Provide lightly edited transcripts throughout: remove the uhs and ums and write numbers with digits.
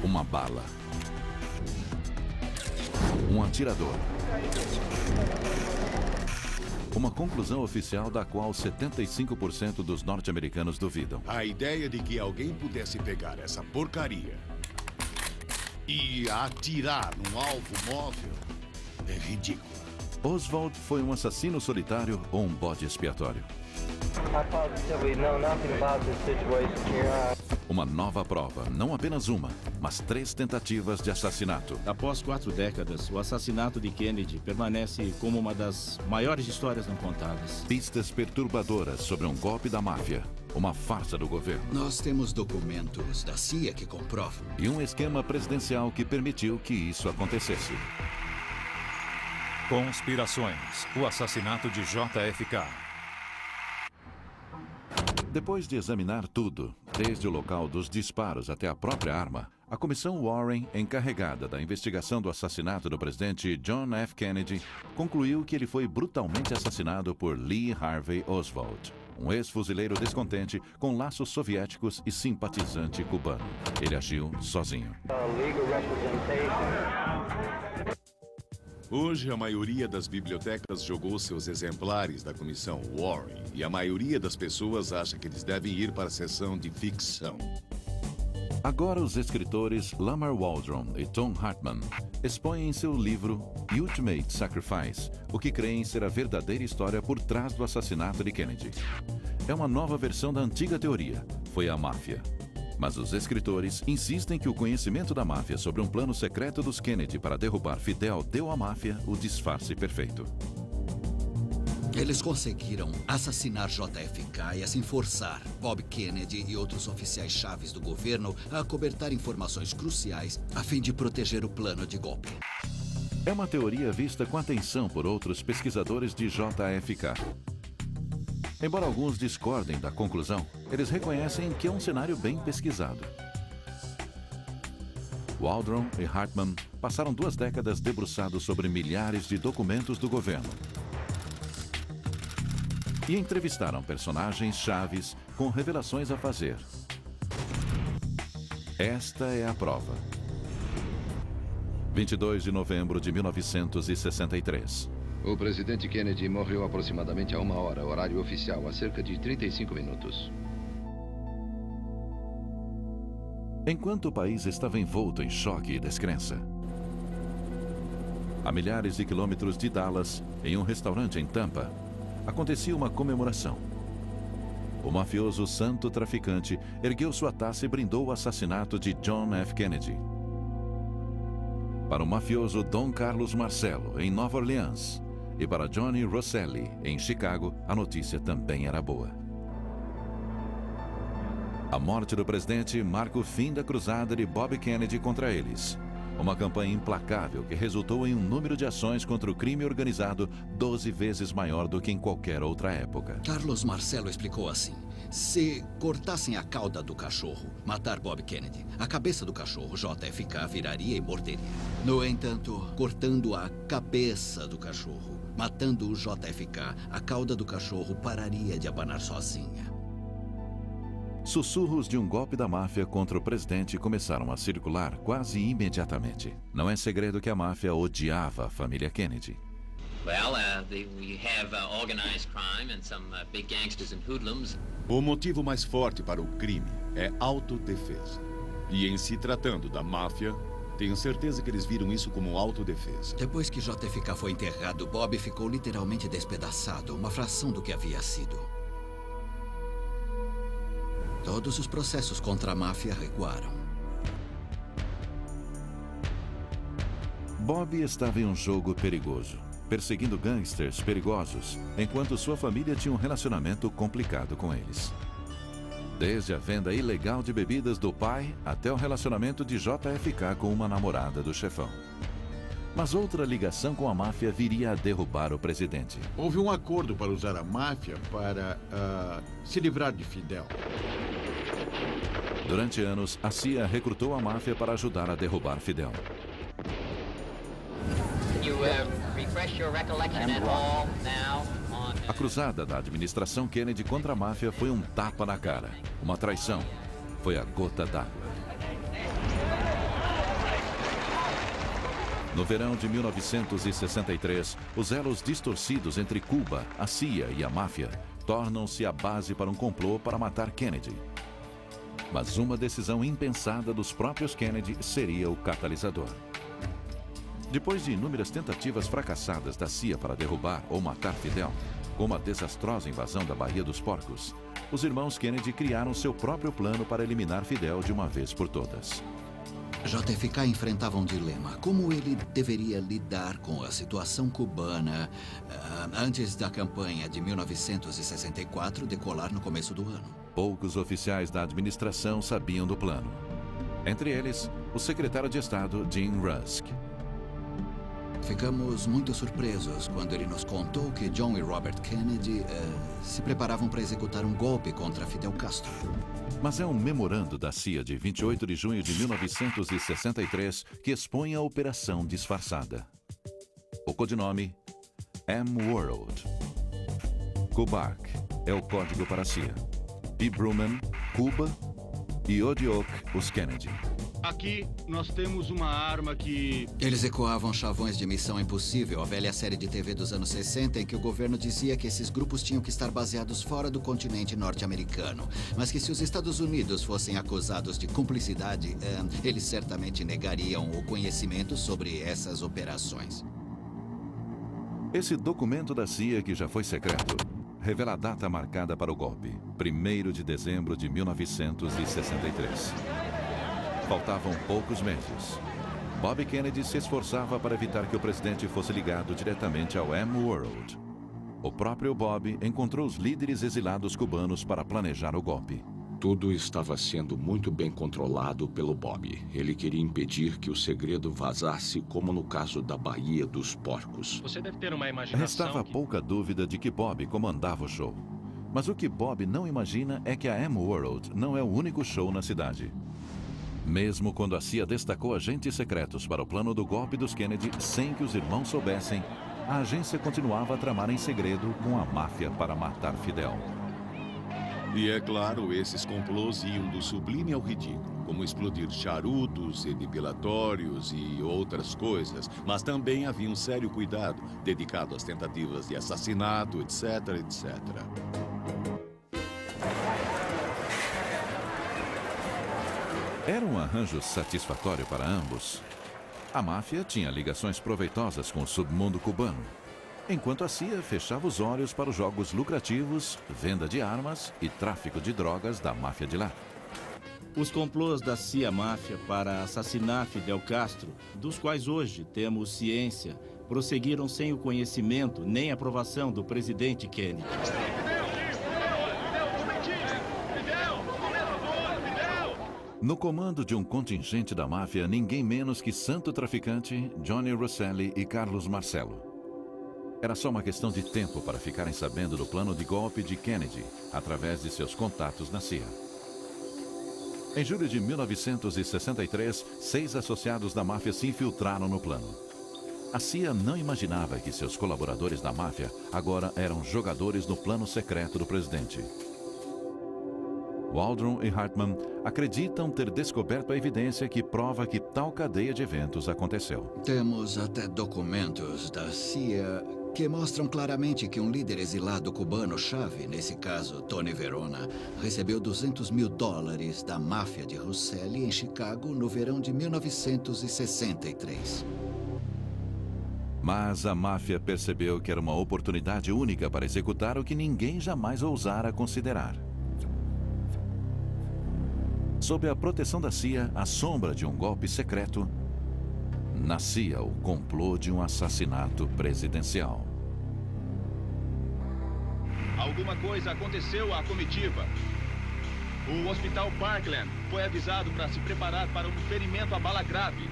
Uma bala. Um atirador. Uma conclusão oficial da qual 75% dos norte-americanos duvidam. A ideia de que alguém pudesse pegar essa porcaria e atirar num alvo móvel é ridícula. Oswald foi um assassino solitário ou um bode expiatório? Uma nova prova, não apenas uma, mas 3 tentativas de assassinato. Após 4 décadas, o assassinato de Kennedy permanece como uma das maiores histórias não contadas. Pistas perturbadoras sobre um golpe da máfia, uma farsa do governo. Nós temos documentos da CIA que comprovam. E um esquema presidencial que permitiu que isso acontecesse. Conspirações. O assassinato de JFK. Depois de examinar tudo, desde o local dos disparos até a própria arma, a comissão Warren, encarregada da investigação do assassinato do presidente John F. Kennedy, concluiu que ele foi brutalmente assassinado por Lee Harvey Oswald, um ex-fuzileiro descontente com laços soviéticos e simpatizante cubano. Ele agiu sozinho. Hoje, a maioria das bibliotecas jogou seus exemplares da comissão Warren e a maioria das pessoas acha que eles devem ir para a seção de ficção. Agora os escritores Lamar Waldron e Tom Hartman expõem em seu livro Ultimate Sacrifice o que creem ser a verdadeira história por trás do assassinato de Kennedy. É uma nova versão da antiga teoria, foi a máfia. Mas os escritores insistem que o conhecimento da máfia sobre um plano secreto dos Kennedy para derrubar Fidel deu à máfia o disfarce perfeito. Eles conseguiram assassinar JFK e assim forçar Bob Kennedy e outros oficiais chaves do governo a acobertar informações cruciais a fim de proteger o plano de golpe. É uma teoria vista com atenção por outros pesquisadores de JFK. Embora alguns discordem da conclusão, eles reconhecem que é um cenário bem pesquisado. Waldron e Hartman passaram 2 décadas debruçados sobre milhares de documentos do governo e entrevistaram personagens chaves com revelações a fazer. Esta é a prova. 22 de novembro de 1963. O presidente Kennedy morreu aproximadamente a 1 hora, horário oficial, há cerca de 35 minutos. Enquanto o país estava envolto em choque e descrença, a milhares de quilômetros de Dallas, em um restaurante em Tampa, acontecia uma comemoração. O mafioso santo traficante ergueu sua taça e brindou o assassinato de John F. Kennedy. Para o mafioso Dom Carlos Marcello, em Nova Orleans, e para Johnny Rosselli, em Chicago, a notícia também era boa. A morte do presidente marca o fim da cruzada de Bob Kennedy contra eles. Uma campanha implacável que resultou em um número de ações contra o crime organizado 12 vezes maior do que em qualquer outra época. Carlos Marcello explicou assim: se cortassem a cauda do cachorro, matar Bob Kennedy, a cabeça do cachorro, JFK, viraria e morderia. No entanto, cortando a cabeça do cachorro, matando o JFK, a cauda do cachorro pararia de abanar sozinha. Sussurros de um golpe da máfia contra o presidente começaram a circular quase imediatamente. Não é segredo que a máfia odiava a família Kennedy. Well, we have organized crime and some big gangsters and hoodlums. O motivo mais forte para o crime é autodefesa. E em se tratando da máfia, tenho certeza que eles viram isso como autodefesa. Depois que JFK foi enterrado, Bob ficou literalmente despedaçado, uma fração do que havia sido. Todos os processos contra a máfia recuaram. Bob estava em um jogo perigoso, perseguindo gangsters perigosos, enquanto sua família tinha um relacionamento complicado com eles. Desde a venda ilegal de bebidas do pai até o relacionamento de JFK com uma namorada do chefão. Mas outra ligação com a máfia viria a derrubar o presidente. Houve um acordo para usar a máfia para se livrar de Fidel. Durante anos, a CIA recrutou a máfia para ajudar a derrubar Fidel. cruzada da administração Kennedy contra a máfia foi um tapa na cara. Uma traição. Foi a gota d'água. No verão de 1963, os elos distorcidos entre Cuba, a CIA e a máfia tornam-se a base para um complô para matar Kennedy. Mas uma decisão impensada dos próprios Kennedy seria o catalisador. Depois de inúmeras tentativas fracassadas da CIA para derrubar ou matar Fidel, como a desastrosa invasão da Baía dos Porcos, os irmãos Kennedy criaram seu próprio plano para eliminar Fidel de uma vez por todas. JFK enfrentava um dilema. Como ele deveria lidar com a situação cubana antes da campanha de 1964 decolar no começo do ano? Poucos oficiais da administração sabiam do plano. Entre eles, o secretário de Estado, Jim Rusk. Ficamos muito surpresos quando ele nos contou que John e Robert Kennedy se preparavam para executar um golpe contra Fidel Castro. Mas é um memorando da CIA de 28 de junho de 1963 que expõe a operação disfarçada. O codinome M-World. Kubark é o código para a CIA. P. Bruman, Cuba, e Odiok, os Kennedy. Aqui nós temos uma arma que... Eles ecoavam chavões de Missão Impossível, a velha série de TV dos anos 60, em que o governo dizia que esses grupos tinham que estar baseados fora do continente norte-americano, mas que se os Estados Unidos fossem acusados de cumplicidade, eles certamente negariam o conhecimento sobre essas operações. Esse documento da CIA, que já foi secreto, revela a data marcada para o golpe, 1º de dezembro de 1963. Faltavam poucos meses. Bob Kennedy se esforçava para evitar que o presidente fosse ligado diretamente ao M-World. O próprio Bob encontrou os líderes exilados cubanos para planejar o golpe. Tudo estava sendo muito bem controlado pelo Bob. Ele queria impedir que o segredo vazasse, como no caso da Baía dos Porcos. Você deve ter uma imaginação... Restava pouca dúvida de que Bob comandava o show. Mas o que Bob não imagina é que a M-World não é o único show na cidade. Mesmo quando a CIA destacou agentes secretos para o plano do golpe dos Kennedy sem que os irmãos soubessem, a agência continuava a tramar em segredo com a máfia para matar Fidel. E é claro, esses complôs iam do sublime ao ridículo, como explodir charutos, depilatórios e outras coisas, mas também havia um sério cuidado dedicado às tentativas de assassinato, etc, etc. Era um arranjo satisfatório para ambos. A máfia tinha ligações proveitosas com o submundo cubano, enquanto a CIA fechava os olhos para os jogos lucrativos, venda de armas e tráfico de drogas da máfia de lá. Os complôs da CIA-máfia para assassinar Fidel Castro, dos quais hoje temos ciência, prosseguiram sem o conhecimento nem aprovação do presidente Kennedy. No comando de um contingente da máfia, ninguém menos que santo traficante, Johnny Rosselli e Carlos Marcello. Era só uma questão de tempo para ficarem sabendo do plano de golpe de Kennedy, através de seus contatos na CIA. Em julho de 1963, 6 associados da máfia se infiltraram no plano. A CIA não imaginava que seus colaboradores da máfia agora eram jogadores no plano secreto do presidente. Waldron e Hartman acreditam ter descoberto a evidência que prova que tal cadeia de eventos aconteceu. Temos até documentos da CIA que mostram claramente que um líder exilado cubano-chave, nesse caso Tony Verona, recebeu $200 mil da máfia de Rosselli em Chicago no verão de 1963. Mas a máfia percebeu que era uma oportunidade única para executar o que ninguém jamais ousara considerar. Sob a proteção da CIA, à sombra de um golpe secreto, nascia o complô de um assassinato presidencial. Alguma coisa aconteceu à comitiva. O Hospital Parkland foi avisado para se preparar para um ferimento a bala grave.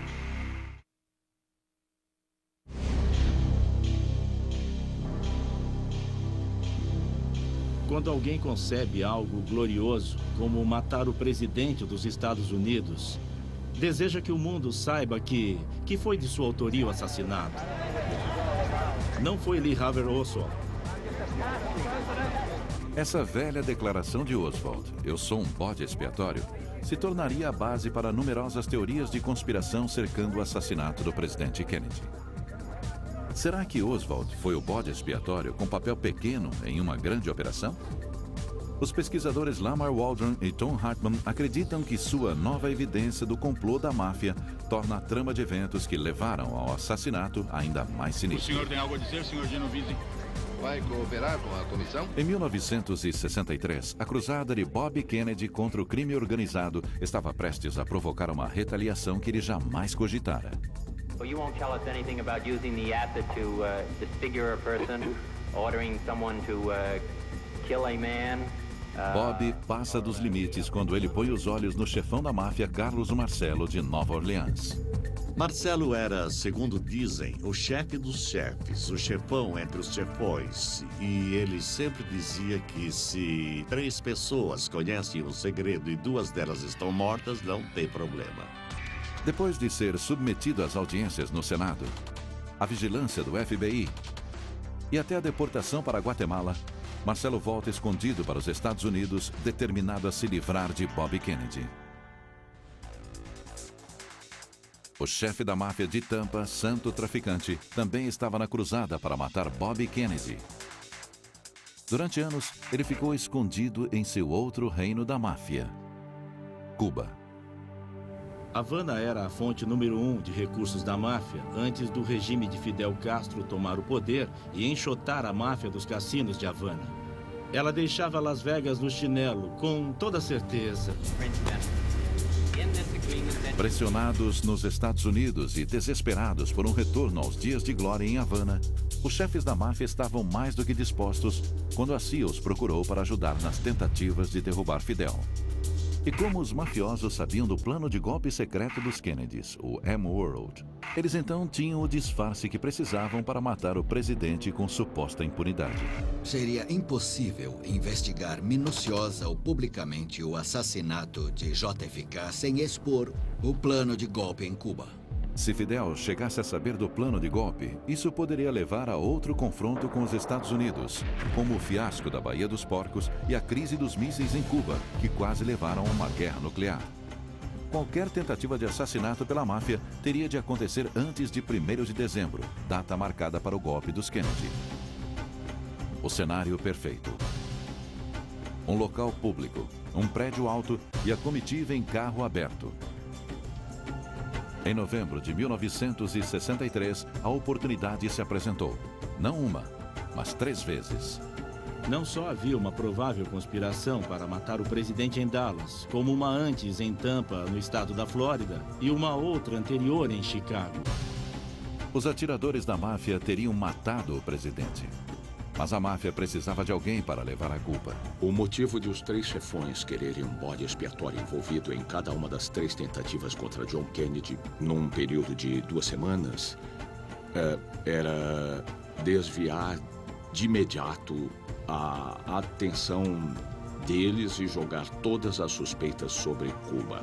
Quando alguém concebe algo glorioso, como matar o presidente dos Estados Unidos, deseja que o mundo saiba que foi de sua autoria o assassinato. Não foi Lee Harvey Oswald. Essa velha declaração de Oswald, "eu sou um bode expiatório", se tornaria a base para numerosas teorias de conspiração cercando o assassinato do presidente Kennedy. Será que Oswald foi o bode expiatório com papel pequeno em uma grande operação? Os pesquisadores Lamar Waldron e Tom Hartman acreditam que sua nova evidência do complô da máfia torna a trama de eventos que levaram ao assassinato ainda mais sinistro. O senhor tem algo a dizer, senhor Genovese? Vai cooperar com a comissão? Em 1963, a cruzada de Bob Kennedy contra o crime organizado estava prestes a provocar uma retaliação que ele jamais cogitara. Well, you won't tell us anything about using the acid to disfigure a person, ordering someone to kill a man. Bob passa dos limites quando ele põe os olhos no chefão da máfia, Carlos Marcello, de Nova Orleans. Marcello era, segundo dizem, o chefe dos chefes, o chefão entre os chefões. E ele sempre dizia que se 3 pessoas conhecem o segredo e 2 delas estão mortas, não tem problema. Depois de ser submetido às audiências no Senado, a vigilância do FBI e até a deportação para Guatemala, Marcello volta escondido para os Estados Unidos, determinado a se livrar de Bob Kennedy. O chefe da máfia de Tampa, santo traficante, também estava na cruzada para matar Bob Kennedy. Durante anos, ele ficou escondido em seu outro reino da máfia, Cuba. Havana era a fonte número 1 de recursos da máfia antes do regime de Fidel Castro tomar o poder e enxotar a máfia dos cassinos de Havana. Ela deixava Las Vegas no chinelo, com toda certeza. Pressionados nos Estados Unidos e desesperados por um retorno aos dias de glória em Havana, os chefes da máfia estavam mais do que dispostos quando a CIA os procurou para ajudar nas tentativas de derrubar Fidel. E como os mafiosos sabiam do plano de golpe secreto dos Kennedys, o M-World, eles então tinham o disfarce que precisavam para matar o presidente com suposta impunidade. Seria impossível investigar minuciosa ou publicamente o assassinato de JFK sem expor o plano de golpe em Cuba. Se Fidel chegasse a saber do plano de golpe, isso poderia levar a outro confronto com os Estados Unidos, como o fiasco da Baía dos Porcos e a crise dos mísseis em Cuba, que quase levaram a uma guerra nuclear. Qualquer tentativa de assassinato pela máfia teria de acontecer antes de 1º de dezembro, data marcada para o golpe dos Kennedy. O cenário perfeito. Um local público, um prédio alto e a comitiva em carro aberto. Em novembro de 1963, a oportunidade se apresentou. Não uma, mas 3 vezes. Não só havia uma provável conspiração para matar o presidente em Dallas, como uma antes em Tampa, no estado da Flórida, e uma outra anterior em Chicago. Os atiradores da máfia teriam matado o presidente. Mas a máfia precisava de alguém para levar a culpa. O motivo de os 3 chefões quererem um bode expiatório envolvido em cada uma das 3 tentativas contra John Kennedy num período de 2 semanas era desviar de imediato a atenção deles e jogar todas as suspeitas sobre Cuba.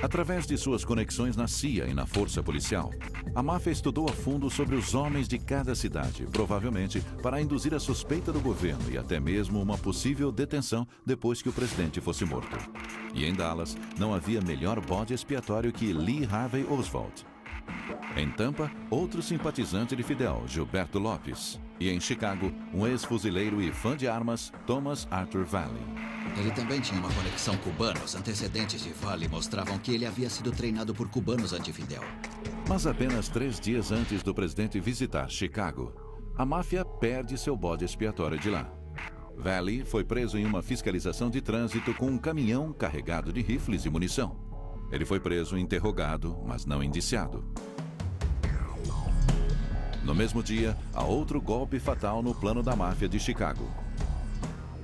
Através de suas conexões na CIA e na força policial, a máfia estudou a fundo sobre os homens de cada cidade, provavelmente para induzir a suspeita do governo e até mesmo uma possível detenção depois que o presidente fosse morto. E em Dallas, não havia melhor bode expiatório que Lee Harvey Oswald. Em Tampa, outro simpatizante de Fidel, Gilberto Lopes. E em Chicago, um ex-fuzileiro e fã de armas, Thomas Arthur Valley. Ele também tinha uma conexão cubanos. Antecedentes de Valley mostravam que ele havia sido treinado por cubanos anti-Fidel. Mas apenas 3 dias antes do presidente visitar Chicago, a máfia perde seu bode expiatório de lá. Valley foi preso em uma fiscalização de trânsito com um caminhão carregado de rifles e munição. Ele foi preso e interrogado, mas não indiciado. No mesmo dia, há outro golpe fatal no plano da máfia de Chicago.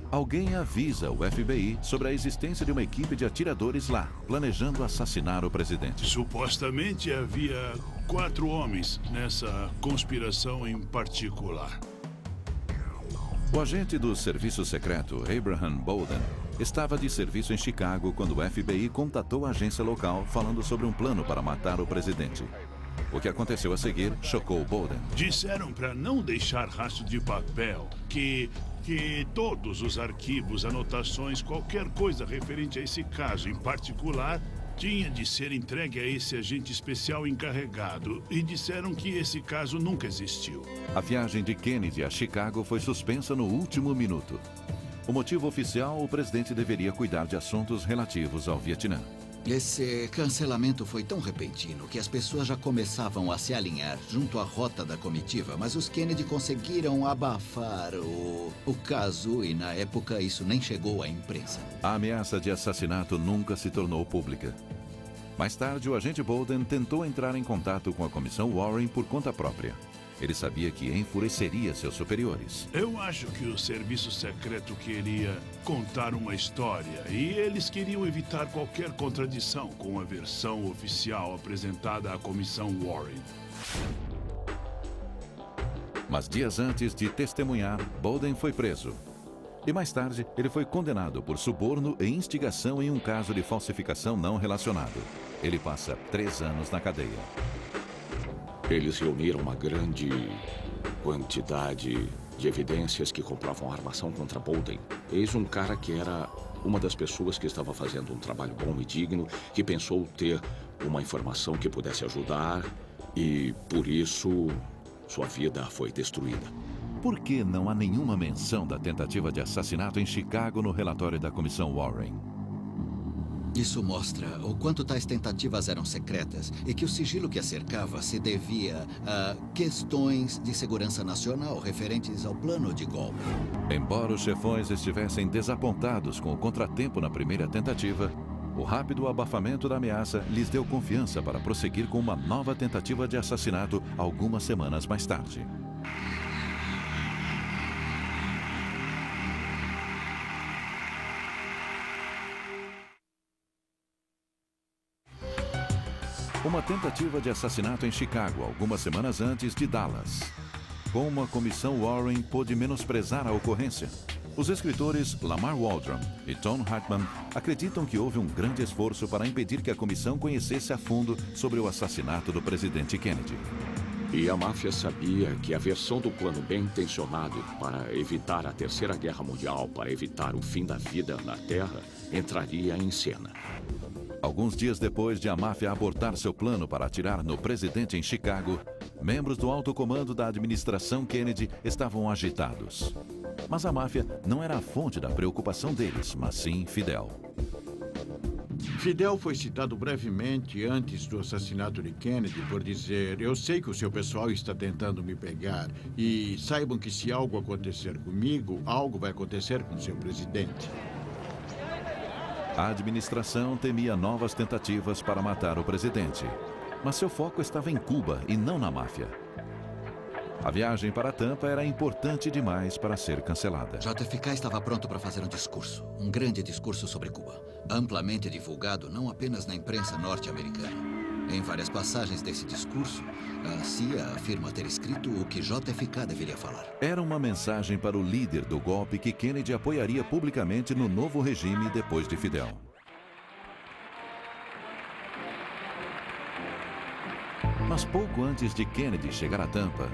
Alguém avisa o FBI sobre a existência de uma equipe de atiradores lá, planejando assassinar o presidente. Supostamente havia 4 homens nessa conspiração em particular. O agente do serviço secreto, Abraham Bolden, estava de serviço em Chicago quando o FBI contatou a agência local falando sobre um plano para matar o presidente. O que aconteceu a seguir chocou Bolden. Disseram para não deixar rastro de papel, que que todos os arquivos, anotações, qualquer coisa referente a esse caso em particular, tinha de ser entregue a esse agente especial encarregado. E disseram que esse caso nunca existiu. A viagem de Kennedy a Chicago foi suspensa no último minuto. O motivo oficial, o presidente deveria cuidar de assuntos relativos ao Vietnã. Esse cancelamento foi tão repentino que as pessoas já começavam a se alinhar junto à rota da comitiva, mas os Kennedy conseguiram abafar o caso e, na época, isso nem chegou à imprensa. A ameaça de assassinato nunca se tornou pública. Mais tarde, o agente Bolden tentou entrar em contato com a comissão Warren por conta própria. Ele sabia que enfureceria seus superiores. Eu acho que o serviço secreto queria contar uma história e eles queriam evitar qualquer contradição com a versão oficial apresentada à comissão Warren. Mas dias antes de testemunhar, Bolden foi preso. E mais tarde, ele foi condenado por suborno e instigação em um caso de falsificação não relacionado. Ele passa 3 anos na cadeia. Eles reuniram uma grande quantidade de evidências que comprovam a armação contra Bolden. Eis um cara que era uma das pessoas que estava fazendo um trabalho bom e digno, que pensou ter uma informação que pudesse ajudar e, por isso, sua vida foi destruída. Por que não há nenhuma menção da tentativa de assassinato em Chicago no relatório da comissão Warren? Isso mostra o quanto tais tentativas eram secretas e que o sigilo que a cercava se devia a questões de segurança nacional referentes ao plano de golpe. Embora os chefões estivessem desapontados com o contratempo na primeira tentativa, o rápido abafamento da ameaça lhes deu confiança para prosseguir com uma nova tentativa de assassinato algumas semanas mais tarde. Uma tentativa de assassinato em Chicago, algumas semanas antes de Dallas. Como a comissão Warren pôde menosprezar a ocorrência? Os escritores Lamar Waldron e Tom Hartman acreditam que houve um grande esforço para impedir que a comissão conhecesse a fundo sobre o assassinato do presidente Kennedy. E a máfia sabia que a versão do plano bem intencionado para evitar a Terceira Guerra Mundial, para evitar o fim da vida na Terra, entraria em cena. Alguns dias depois de a máfia abortar seu plano para atirar no presidente em Chicago, membros do alto comando da administração Kennedy estavam agitados. Mas a máfia não era a fonte da preocupação deles, mas sim Fidel. Fidel foi citado brevemente antes do assassinato de Kennedy por dizer: eu sei que o seu pessoal está tentando me pegar e saibam que se algo acontecer comigo, algo vai acontecer com seu presidente. A administração temia novas tentativas para matar o presidente, mas seu foco estava em Cuba e não na máfia. A viagem para Tampa era importante demais para ser cancelada. JFK estava pronto para fazer um grande discurso sobre Cuba, amplamente divulgado não apenas na imprensa norte-americana. Em várias passagens desse discurso, a CIA afirma ter escrito o que JFK deveria falar. Era uma mensagem para o líder do golpe que Kennedy apoiaria publicamente no novo regime depois de Fidel. Mas pouco antes de Kennedy chegar a Tampa,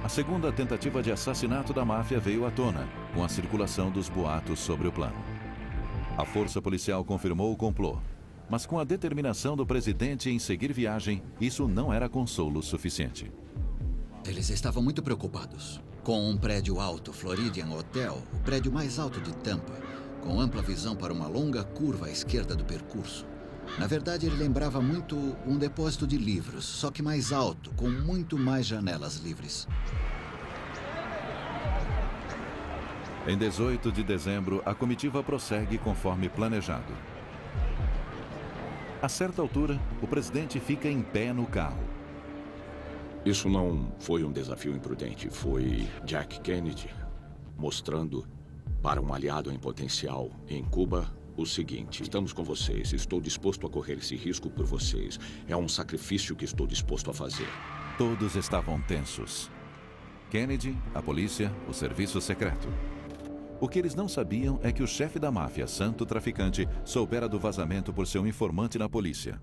a segunda tentativa de assassinato da máfia veio à tona, com a circulação dos boatos sobre o plano. A força policial confirmou o complô, mas com a determinação do presidente em seguir viagem, isso não era consolo suficiente. Eles estavam muito preocupados. Com um prédio alto, Floridian Hotel, o prédio mais alto de Tampa, com ampla visão para uma longa curva à esquerda do percurso. Na verdade, ele lembrava muito um depósito de livros, só que mais alto, com muito mais janelas livres. Em 18 de dezembro, a comitiva prossegue conforme planejado. A certa altura, o presidente fica em pé no carro. Isso não foi um desafio imprudente, foi Jack Kennedy mostrando para um aliado em potencial em Cuba o seguinte: estamos com vocês, estou disposto a correr esse risco por vocês. É um sacrifício que estou disposto a fazer. Todos estavam tensos. Kennedy, a polícia, o serviço secreto. O que eles não sabiam é que o chefe da máfia, santo traficante, soubera do vazamento por seu informante na polícia.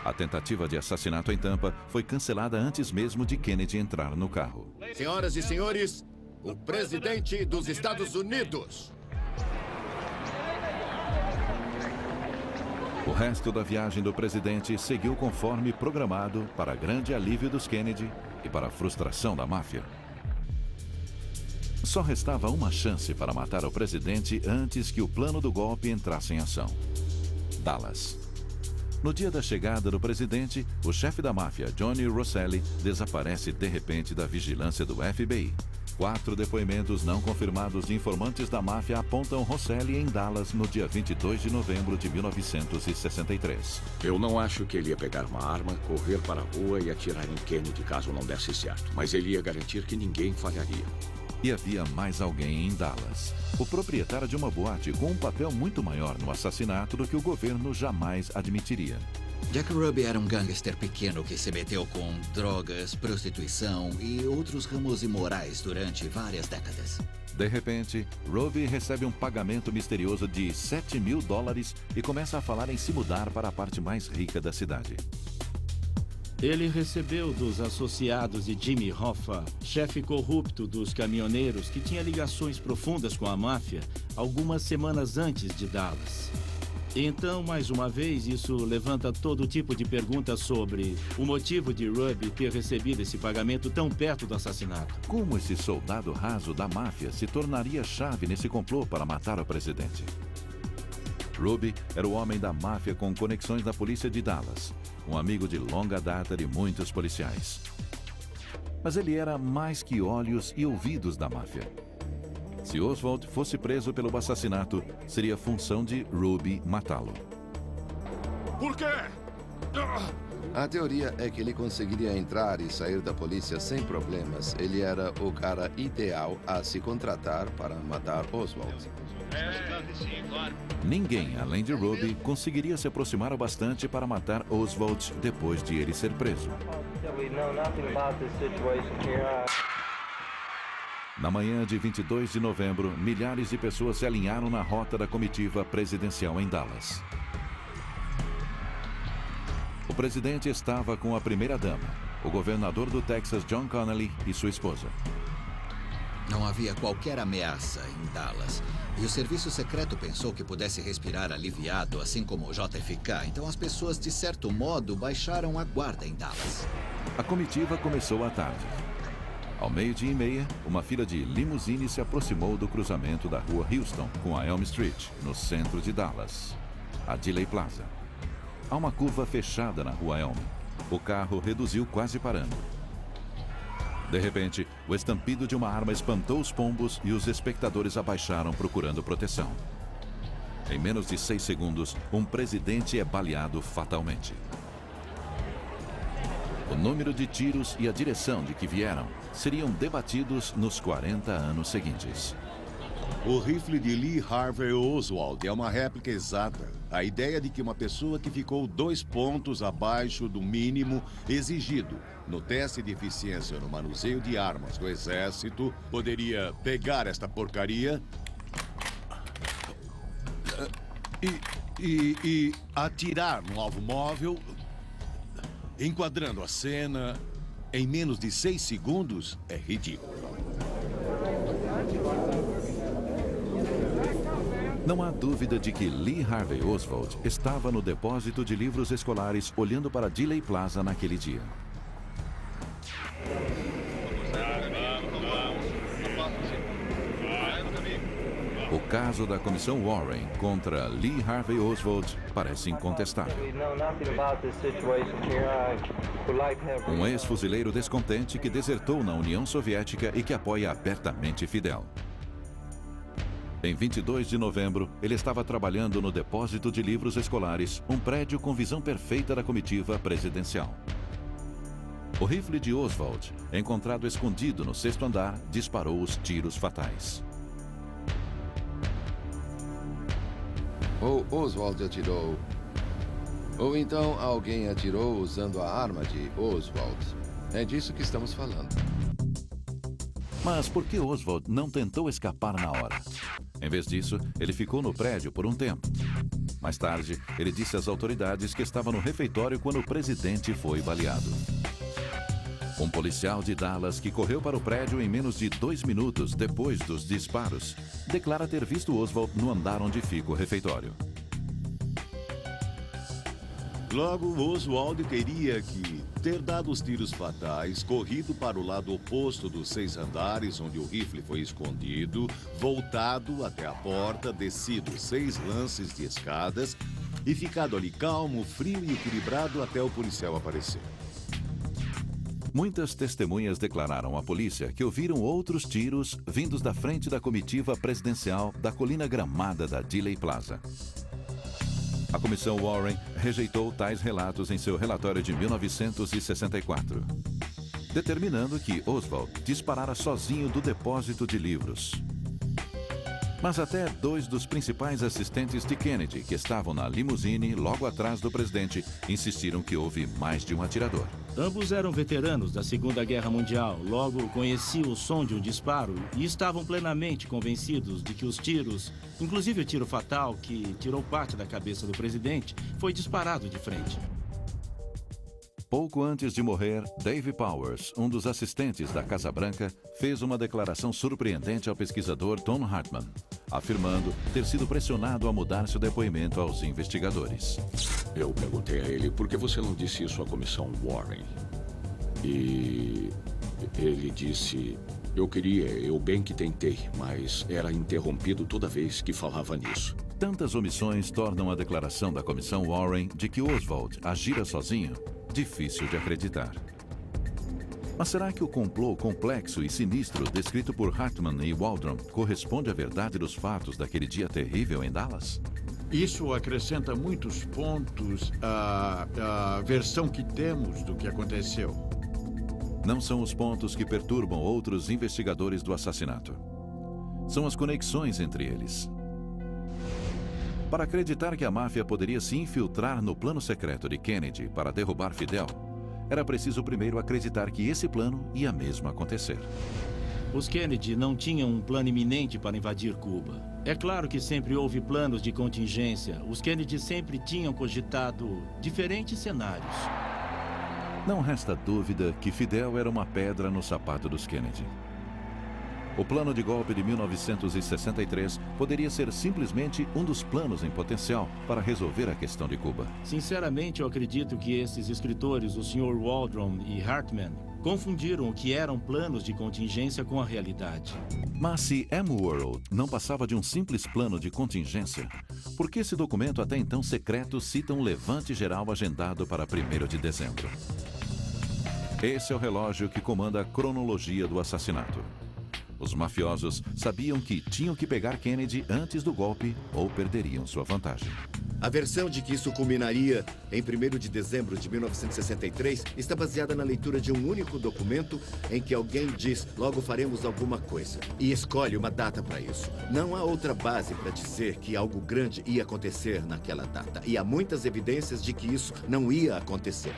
A tentativa de assassinato em Tampa foi cancelada antes mesmo de Kennedy entrar no carro. Senhoras e senhores, o presidente dos Estados Unidos. O resto da viagem do presidente seguiu conforme programado, para grande alívio dos Kennedy e para a frustração da máfia. Só restava uma chance para matar o presidente antes que o plano do golpe entrasse em ação: Dallas. No dia da chegada do presidente, o chefe da máfia, Johnny Rosselli, desaparece de repente da vigilância do FBI. 4 depoimentos não confirmados de informantes da máfia apontam Rosselli em Dallas no dia 22 de novembro de 1963. Eu não acho que ele ia pegar uma arma, correr para a rua e atirar em Kennedy caso não desse certo. Mas ele ia garantir que ninguém falharia. E havia mais alguém em Dallas. O proprietário de uma boate com um papel muito maior no assassinato do que o governo jamais admitiria. Jack Ruby era um gangster pequeno que se meteu com drogas, prostituição e outros ramos imorais durante várias décadas. De repente, Ruby recebe um pagamento misterioso de $7.000 e começa a falar em se mudar para a parte mais rica da cidade. Ele recebeu dos associados de Jimmy Hoffa, chefe corrupto dos caminhoneiros que tinha ligações profundas com a máfia, algumas semanas antes de Dallas. Então, mais uma vez, isso levanta todo tipo de perguntas sobre o motivo de Ruby ter recebido esse pagamento tão perto do assassinato. Como esse soldado raso da máfia se tornaria chave nesse complô para matar o presidente? Ruby era o homem da máfia com conexões na polícia de Dallas, um amigo de longa data de muitos policiais. Mas ele era mais que olhos e ouvidos da máfia. Se Oswald fosse preso pelo assassinato, seria função de Ruby matá-lo. Por quê? A teoria é que ele conseguiria entrar e sair da polícia sem problemas. Ele era o cara ideal a se contratar para matar Oswald. Ninguém, além de Ruby, conseguiria se aproximar o bastante para matar Oswald depois de ele ser preso. Na manhã de 22 de novembro, milhares de pessoas se alinharam na rota da comitiva presidencial em Dallas. O presidente estava com a primeira-dama, o governador do Texas, John Connally, e sua esposa. Não havia qualquer ameaça em Dallas. E o serviço secreto pensou que pudesse respirar aliviado, assim como o JFK. Então as pessoas, de certo modo, baixaram a guarda em Dallas. A comitiva começou à tarde. Ao 12:30, uma fila de limusines se aproximou do cruzamento da rua Houston com a Elm Street, no centro de Dallas, a Dealey Plaza. Há uma curva fechada na rua Elm. O carro reduziu quase parando. De repente, o estampido de uma arma espantou os pombos e os espectadores abaixaram procurando proteção. Em menos de 6 segundos, um presidente é baleado fatalmente. O número de tiros e a direção de que vieram seriam debatidos nos 40 anos seguintes. O rifle de Lee Harvey Oswald é uma réplica exata. A ideia de que uma pessoa que ficou 2 pontos abaixo do mínimo exigido no teste de eficiência no manuseio de armas do Exército poderia pegar esta porcaria e atirar no alvo móvel, enquadrando a cena em menos de 6 segundos, é ridículo. Não há dúvida de que Lee Harvey Oswald estava no depósito de livros escolares olhando para Dealey Plaza naquele dia. O caso da Comissão Warren contra Lee Harvey Oswald parece incontestável. Um ex-fuzileiro descontente que desertou na União Soviética e que apoia abertamente Fidel. Em 22 de novembro, ele estava trabalhando no depósito de livros escolares, um prédio com visão perfeita da comitiva presidencial. O rifle de Oswald, encontrado escondido no 6º andar, disparou os tiros fatais. Ou Oswald atirou, ou então alguém atirou usando a arma de Oswald. É disso que estamos falando. Mas por que Oswald não tentou escapar na hora? Em vez disso, ele ficou no prédio por um tempo. Mais tarde, ele disse às autoridades que estava no refeitório quando o presidente foi baleado. Um policial de Dallas que correu para o prédio em menos de 2 minutos depois dos disparos declara ter visto Oswald no andar onde fica o refeitório. Logo, Oswald teria que ter dado os tiros fatais, corrido para o lado oposto dos 6 andares onde o rifle foi escondido, voltado até a porta, descido 6 lances de escadas e ficado ali calmo, frio e equilibrado até o policial aparecer. Muitas testemunhas declararam à polícia que ouviram outros tiros vindos da frente da comitiva presidencial da colina gramada da Dealey Plaza. A comissão Warren rejeitou tais relatos em seu relatório de 1964, determinando que Oswald disparara sozinho do depósito de livros. Mas até 2 dos principais assistentes de Kennedy, que estavam na limusine logo atrás do presidente, insistiram que houve mais de um atirador. Ambos eram veteranos da Segunda Guerra Mundial, logo conheciam o som de um disparo e estavam plenamente convencidos de que os tiros, inclusive o tiro fatal que tirou parte da cabeça do presidente, foi disparado de frente. Pouco antes de morrer, Dave Powers, um dos assistentes da Casa Branca, fez uma declaração surpreendente ao pesquisador Tom Hartman, afirmando ter sido pressionado a mudar seu depoimento aos investigadores. Eu perguntei a ele por que você não disse isso à comissão Warren. E ele disse, eu bem que tentei, mas era interrompido toda vez que falava nisso. Tantas omissões tornam a declaração da comissão Warren de que Oswald agira sozinho difícil de acreditar. Mas será que o complô complexo e sinistro descrito por Hartman e Waldron corresponde à verdade dos fatos daquele dia terrível em Dallas? Isso acrescenta muitos pontos à versão que temos do que aconteceu. Não são os pontos que perturbam outros investigadores do assassinato. São as conexões entre eles. Para acreditar que a máfia poderia se infiltrar no plano secreto de Kennedy para derrubar Fidel, era preciso primeiro acreditar que esse plano ia mesmo acontecer. Os Kennedy não tinham um plano iminente para invadir Cuba. É claro que sempre houve planos de contingência. Os Kennedy sempre tinham cogitado diferentes cenários. Não resta dúvida que Fidel era uma pedra no sapato dos Kennedy. O plano de golpe de 1963 poderia ser simplesmente um dos planos em potencial para resolver a questão de Cuba. Sinceramente, eu acredito que esses escritores, o Sr. Waldron e Hartman, confundiram o que eram planos de contingência com a realidade. Mas se M-World não passava de um simples plano de contingência, por que esse documento até então secreto cita um levante geral agendado para 1º de dezembro? Esse é o relógio que comanda a cronologia do assassinato. Os mafiosos sabiam que tinham que pegar Kennedy antes do golpe ou perderiam sua vantagem. A versão de que isso culminaria em 1º de dezembro de 1963 está baseada na leitura de um único documento em que alguém diz, logo faremos alguma coisa, e escolhe uma data para isso. Não há outra base para dizer que algo grande ia acontecer naquela data, e há muitas evidências de que isso não ia acontecer.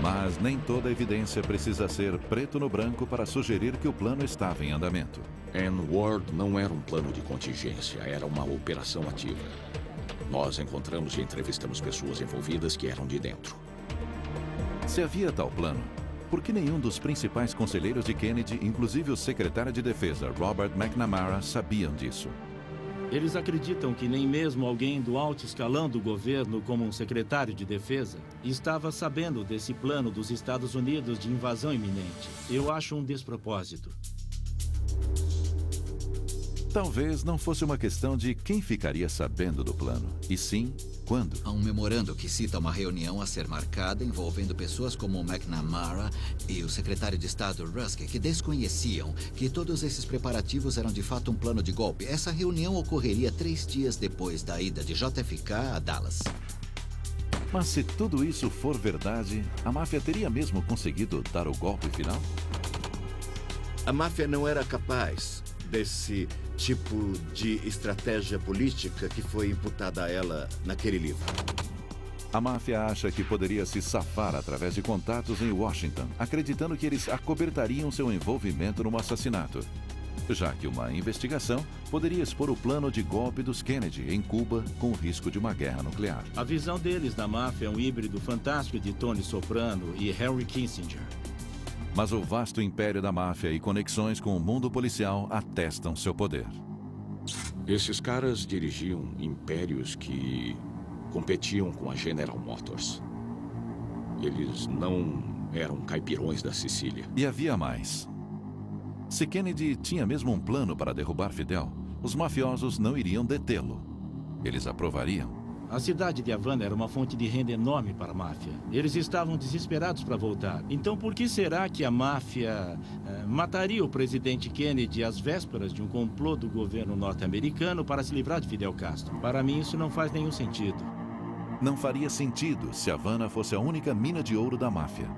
Mas nem toda evidência precisa ser preto no branco para sugerir que o plano estava em andamento. N-Word não era um plano de contingência, era uma operação ativa. Nós encontramos e entrevistamos pessoas envolvidas que eram de dentro. Se havia tal plano, por que nenhum dos principais conselheiros de Kennedy, inclusive o secretário de Defesa, Robert McNamara, sabiam disso? Eles acreditam que nem mesmo alguém do alto escalão do governo, como um secretário de defesa, estava sabendo desse plano dos Estados Unidos de invasão iminente. Eu acho um despropósito. Talvez não fosse uma questão de quem ficaria sabendo do plano, e sim quando. Há um memorando que cita uma reunião a ser marcada envolvendo pessoas como o McNamara e o secretário de Estado Rusk, que desconheciam que todos esses preparativos eram de fato um plano de golpe. Essa reunião ocorreria 3 dias depois da ida de JFK a Dallas. Mas se tudo isso for verdade, a máfia teria mesmo conseguido dar o golpe final? A máfia não era capaz desse tipo de estratégia política que foi imputada a ela naquele livro. A máfia acha que poderia se safar através de contatos em Washington, acreditando que eles acobertariam seu envolvimento no assassinato. já que uma investigação poderia expor o plano de golpe dos Kennedy em Cuba com o risco de uma guerra nuclear. A visão deles da máfia é um híbrido fantástico de Tony Soprano e Henry Kissinger. Mas o vasto império da máfia e conexões com o mundo policial atestam seu poder. Esses caras dirigiam impérios que competiam com a General Motors. Eles não eram caipirões da Sicília. E havia mais. Se Kennedy tinha mesmo um plano para derrubar Fidel, os mafiosos não iriam detê-lo. Eles aprovariam. A cidade de Havana era uma fonte de renda enorme para a máfia. Eles estavam desesperados para voltar. Então, por que será que a máfia mataria o presidente Kennedy às vésperas de um complô do governo norte-americano para se livrar de Fidel Castro? Para mim, isso não faz nenhum sentido. Não faria sentido se Havana fosse a única mina de ouro da máfia.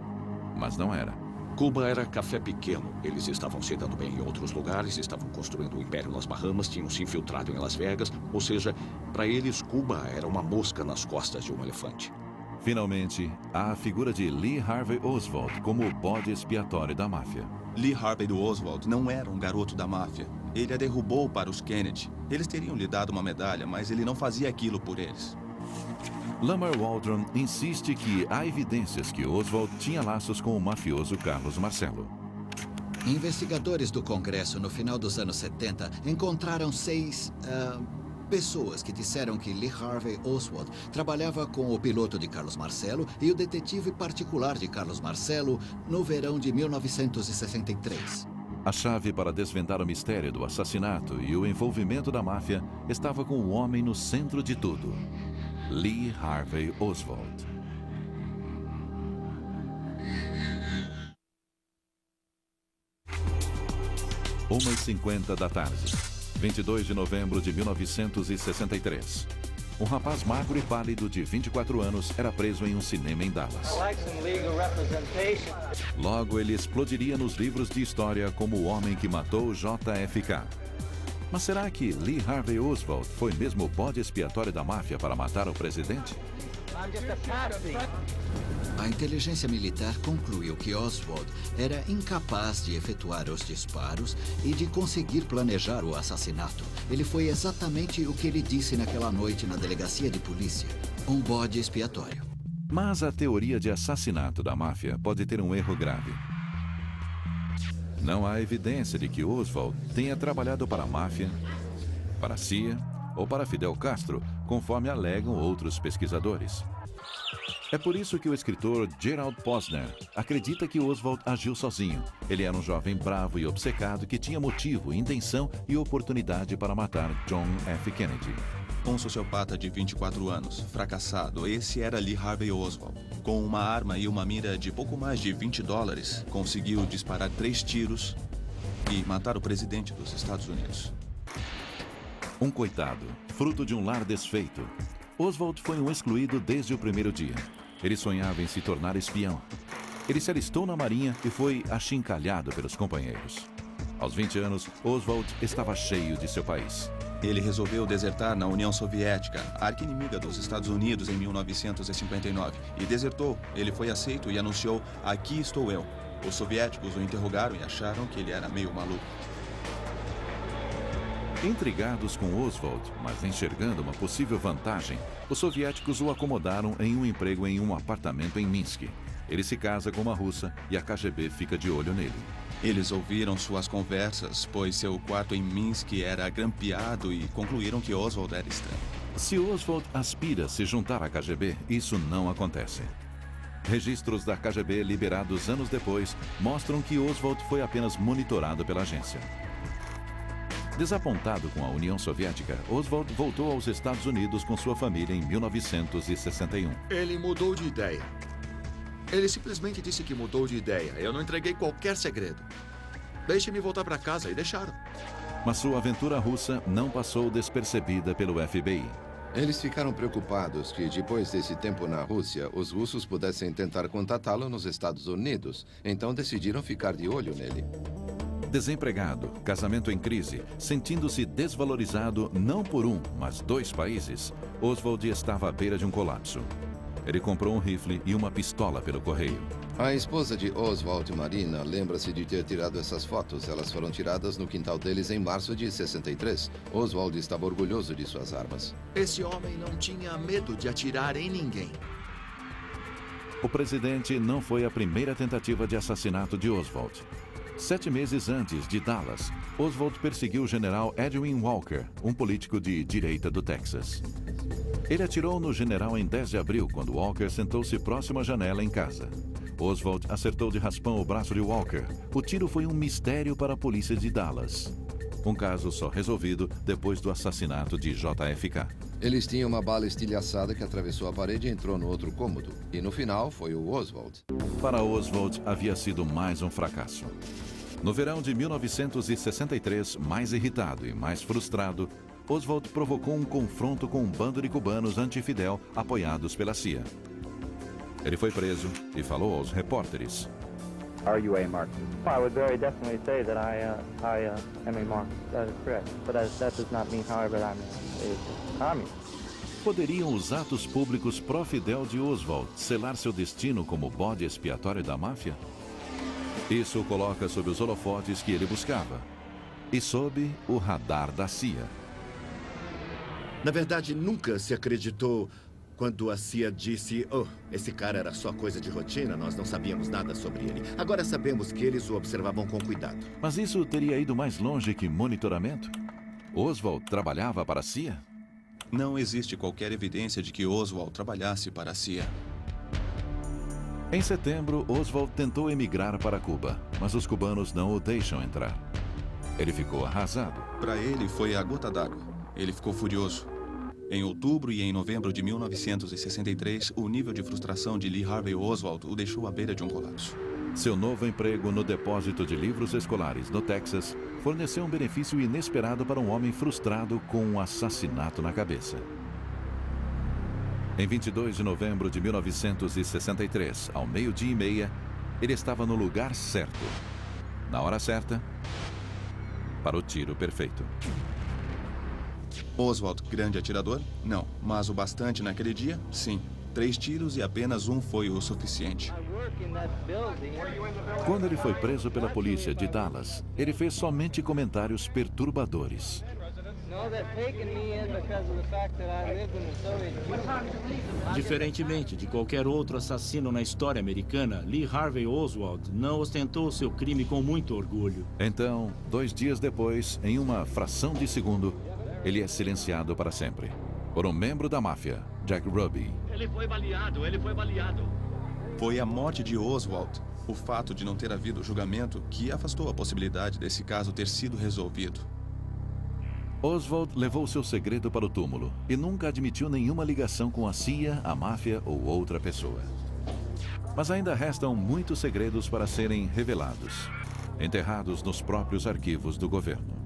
Mas não era. Cuba era café pequeno. Eles estavam se dando bem em outros lugares, estavam construindo um império nas Bahamas, tinham se infiltrado em Las Vegas. Ou seja, para eles, Cuba era uma mosca nas costas de um elefante. Finalmente, há a figura de Lee Harvey Oswald como o bode expiatório da máfia. Lee Harvey Oswald não era um garoto da máfia. Ele a derrubou para os Kennedy. Eles teriam lhe dado uma medalha, mas ele não fazia aquilo por eles. Lamar Waldron insiste que há evidências que Oswald tinha laços com o mafioso Carlos Marcello. Investigadores do Congresso, no final dos anos 70, encontraram 6 pessoas que disseram que Lee Harvey Oswald trabalhava com o piloto de Carlos Marcello e o detetive particular de Carlos Marcello no verão de 1963. A chave para desvendar o mistério do assassinato e o envolvimento da máfia estava com o homem no centro de tudo. Lee Harvey Oswald. Uma e 50 da tarde, 22 de novembro de 1963. Um rapaz magro e pálido de 24 anos era preso em um cinema em Dallas. Logo, ele explodiria nos livros de história como o homem que matou JFK. Mas será que Lee Harvey Oswald foi mesmo o bode expiatório da máfia para matar o presidente? A inteligência militar concluiu que Oswald era incapaz de efetuar os disparos e de conseguir planejar o assassinato. Ele foi exatamente o que ele disse naquela noite na delegacia de polícia. Um bode expiatório. Mas a teoria de assassinato da máfia pode ter um erro grave. Não há evidência de que Oswald tenha trabalhado para a máfia, para a CIA ou para Fidel Castro, conforme alegam outros pesquisadores. É por isso que o escritor Gerald Posner acredita que Oswald agiu sozinho. Ele era um jovem bravo e obcecado que tinha motivo, intenção e oportunidade para matar John F. Kennedy. Um sociopata de 24 anos, fracassado, esse era Lee Harvey Oswald. Com uma arma e uma mira de pouco mais de $20, conseguiu disparar 3 tiros e matar o presidente dos Estados Unidos. Um coitado, fruto de um lar desfeito. Oswald foi um excluído desde o primeiro dia. Ele sonhava em se tornar espião. Ele se alistou na marinha e foi achincalhado pelos companheiros. Aos 20 anos, Oswald estava cheio de seu país. Ele resolveu desertar na União Soviética, a arqui-inimiga dos Estados Unidos, em 1959. E desertou. Ele foi aceito e anunciou: "Aqui estou eu." Os soviéticos o interrogaram e acharam que ele era meio maluco. Intrigados com Oswald, mas enxergando uma possível vantagem, os soviéticos o acomodaram em um emprego em um apartamento em Minsk. Ele se casa com uma russa e a KGB fica de olho nele. Eles ouviram suas conversas, pois seu quarto em Minsk era grampeado e concluíram que Oswald era estranho. Se Oswald aspira a se juntar à KGB, isso não acontece. Registros da KGB liberados anos depois mostram que Oswald foi apenas monitorado pela agência. Desapontado com a União Soviética, Oswald voltou aos Estados Unidos com sua família em 1961. Ele mudou de ideia. Ele simplesmente disse que mudou de ideia. Eu não entreguei qualquer segredo. Deixe-me voltar para casa e deixaram. Mas sua aventura russa não passou despercebida pelo FBI. Eles ficaram preocupados que, depois desse tempo na Rússia, os russos pudessem tentar contatá-lo nos Estados Unidos. Então decidiram ficar de olho nele. Desempregado, casamento em crise, sentindo-se desvalorizado não por um, mas 2 países, Oswald estava à beira de um colapso. Ele comprou um rifle e uma pistola pelo correio. A esposa de Oswald, Marina, lembra-se de ter tirado essas fotos. Elas foram tiradas no quintal deles em março de 63. Oswald estava orgulhoso de suas armas. Esse homem não tinha medo de atirar em ninguém. O presidente não foi a primeira tentativa de assassinato de Oswald. 7 meses antes de Dallas, Oswald perseguiu o general Edwin Walker, um político de direita do Texas. Ele atirou no general em 10 de abril, quando Walker sentou-se próximo à janela em casa. Oswald acertou de raspão o braço de Walker. O tiro foi um mistério para a polícia de Dallas. Um caso só resolvido depois do assassinato de JFK. Eles tinham uma bala estilhaçada que atravessou a parede e entrou no outro cômodo. E no final foi o Oswald. Para Oswald, havia sido mais um fracasso. No verão de 1963, mais irritado e mais frustrado, Oswald provocou um confronto com um bando de cubanos anti-Fidel apoiados pela CIA. Ele foi preso e falou aos repórteres. Are you a Marxist? I would very definitely say that I am a Marxist. That is correct. But that does not mean, however, that I'm a communist. Poderiam os atos públicos pró-Fidel de Oswald selar seu destino como bode expiatório da máfia? Isso o coloca sob os holofotes que ele buscava e sob o radar da CIA. Na verdade, nunca se acreditou quando a CIA disse: "Oh, esse cara era só coisa de rotina, nós não sabíamos nada sobre ele. Agora sabemos que eles o observavam com cuidado." Mas isso teria ido mais longe que monitoramento? Oswald trabalhava para a CIA? Não existe qualquer evidência de que Oswald trabalhasse para a CIA. Em setembro, Oswald tentou emigrar para Cuba, mas os cubanos não o deixam entrar. Ele ficou arrasado. Para ele, foi a gota d'água. Ele ficou furioso. Em outubro e em novembro de 1963, o nível de frustração de Lee Harvey Oswald o deixou à beira de um colapso. Seu novo emprego no depósito de livros escolares no Texas forneceu um benefício inesperado para um homem frustrado com um assassinato na cabeça. Em 22 de novembro de 1963, ao 12:30, ele estava no lugar certo, na hora certa, para o tiro perfeito. Oswald, grande atirador? Não. Mas o bastante naquele dia? Sim. 3 tiros e apenas um foi o suficiente. Quando ele foi preso pela polícia de Dallas, ele fez somente comentários perturbadores. Diferentemente de qualquer outro assassino na história americana, Lee Harvey Oswald não ostentou seu crime com muito orgulho. Então, 2 dias depois, em uma fração de segundo, ele é silenciado para sempre por um membro da máfia, Jack Ruby. Ele foi baleado, ele foi baleado. Foi a morte de Oswald, o fato de não ter havido julgamento, que afastou a possibilidade desse caso ter sido resolvido. Oswald levou seu segredo para o túmulo e nunca admitiu nenhuma ligação com a CIA, a máfia ou outra pessoa. Mas ainda restam muitos segredos para serem revelados, enterrados nos próprios arquivos do governo.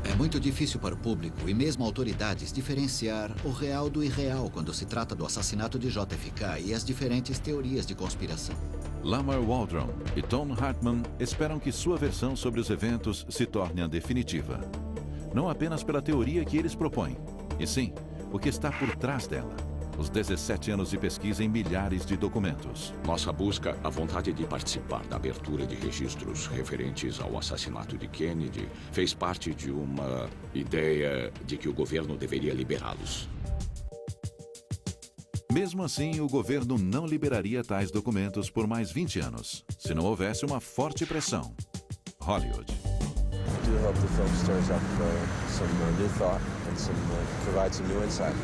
É muito difícil para o público e mesmo autoridades diferenciar o real do irreal quando se trata do assassinato de JFK e as diferentes teorias de conspiração. Lamar Waldron e Tom Hartman esperam que sua versão sobre os eventos se torne a definitiva. Não apenas pela teoria que eles propõem, e sim o que está por trás dela. Os 17 anos de pesquisa em milhares de documentos. Nossa busca, a vontade de participar da abertura de registros referentes ao assassinato de Kennedy, fez parte de uma ideia de que o governo deveria liberá-los. Mesmo assim, o governo não liberaria tais documentos por mais 20 anos, se não houvesse uma forte pressão. Hollywood. I do hope the film stirs up some new thought and provides some new insight.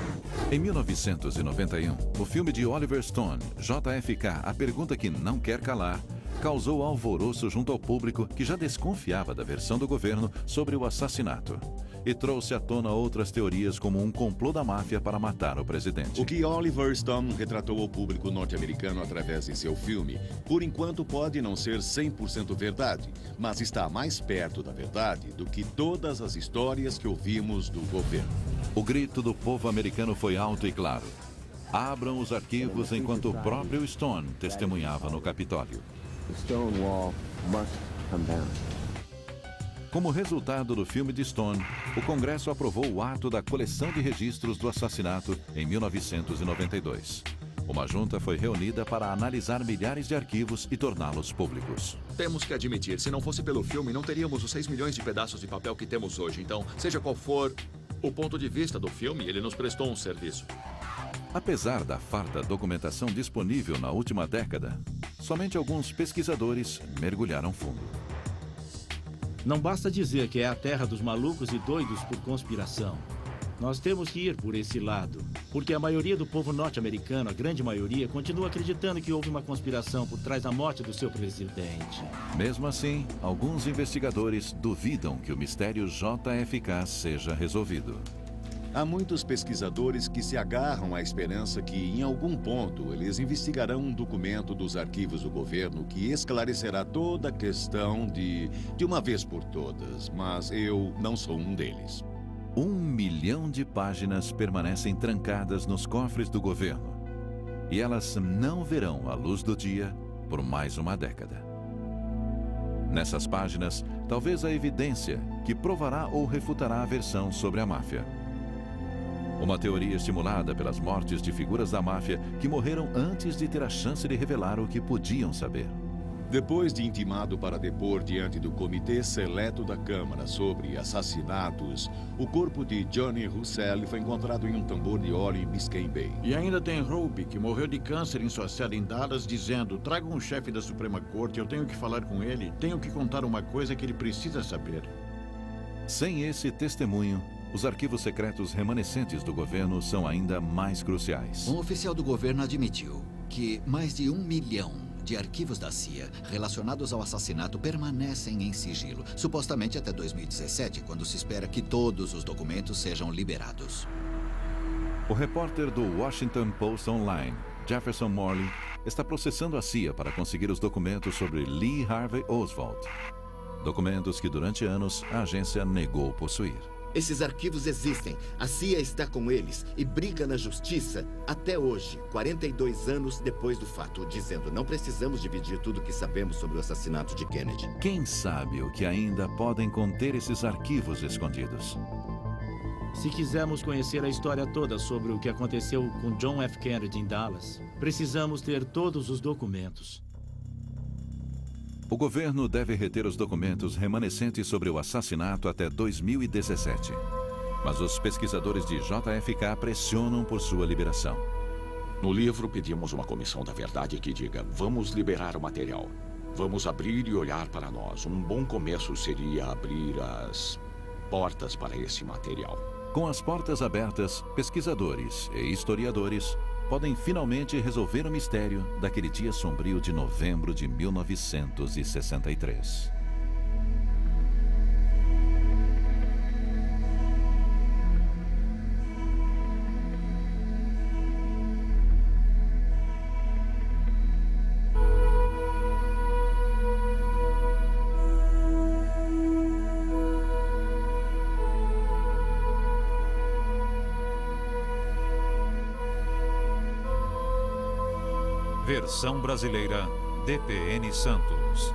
Em 1991, o filme de Oliver Stone, JFK, A Pergunta que Não Quer Calar, causou alvoroço junto ao público que já desconfiava da versão do governo sobre o assassinato e trouxe à tona outras teorias como um complô da máfia para matar o presidente. O que Oliver Stone retratou ao público norte-americano através de seu filme, por enquanto pode não ser 100% verdade, mas está mais perto da verdade do que todas as histórias que ouvimos do governo. O grito do povo americano foi alto e claro. Abram os arquivos enquanto o próprio Stone testemunhava no Capitólio. Como resultado do filme de Stone, o Congresso aprovou o ato da coleção de registros do assassinato em 1992. Uma junta foi reunida para analisar milhares de arquivos e torná-los públicos. Temos que admitir, se não fosse pelo filme, não teríamos os 6 milhões de pedaços de papel que temos hoje. Então, seja qual for o ponto de vista do filme, ele nos prestou um serviço. Apesar da farta documentação disponível na última década, somente alguns pesquisadores mergulharam fundo. Não basta dizer que é a terra dos malucos e doidos por conspiração. Nós temos que ir por esse lado, porque a maioria do povo norte-americano, a grande maioria, continua acreditando que houve uma conspiração por trás da morte do seu presidente. Mesmo assim, alguns investigadores duvidam que o mistério JFK seja resolvido. Há muitos pesquisadores que se agarram à esperança que, em algum ponto, eles investigarão um documento dos arquivos do governo que esclarecerá toda a questão de uma vez por todas, mas eu não sou um deles. 1 milhão de páginas permanecem trancadas nos cofres do governo. E elas não verão a luz do dia por mais uma década. Nessas páginas, talvez a evidência que provará ou refutará a versão sobre a máfia. Uma teoria estimulada pelas mortes de figuras da máfia que morreram antes de ter a chance de revelar o que podiam saber. Depois de intimado para depor diante do Comitê Seleto da Câmara sobre assassinatos, o corpo de Johnny Russell foi encontrado em um tambor de óleo em Biscayne Bay. E ainda tem Roby, que morreu de câncer em sua cela em Dallas, dizendo: tragam um chefe da Suprema Corte, eu tenho que falar com ele, tenho que contar uma coisa que ele precisa saber. Sem esse testemunho, os arquivos secretos remanescentes do governo são ainda mais cruciais. Um oficial do governo admitiu que mais de 1 milhão de arquivos da CIA relacionados ao assassinato permanecem em sigilo, supostamente até 2017, quando se espera que todos os documentos sejam liberados. O repórter do Washington Post Online, Jefferson Morley, está processando a CIA para conseguir os documentos sobre Lee Harvey Oswald. Documentos que durante anos a agência negou possuir. Esses arquivos existem, a CIA está com eles e briga na justiça até hoje, 42 anos depois do fato, dizendo: não precisamos dividir tudo o que sabemos sobre o assassinato de Kennedy. Quem sabe o que ainda podem conter esses arquivos escondidos? Se quisermos conhecer a história toda sobre o que aconteceu com John F. Kennedy em Dallas, precisamos ter todos os documentos. O governo deve reter os documentos remanescentes sobre o assassinato até 2017. Mas os pesquisadores de JFK pressionam por sua liberação. No livro, pedimos uma comissão da verdade que diga: vamos liberar o material. Vamos abrir e olhar para nós. Um bom começo seria abrir as portas para esse material. Com as portas abertas, pesquisadores e historiadores podem finalmente resolver o mistério daquele dia sombrio de novembro de 1963. Versão brasileira, DPN Santos.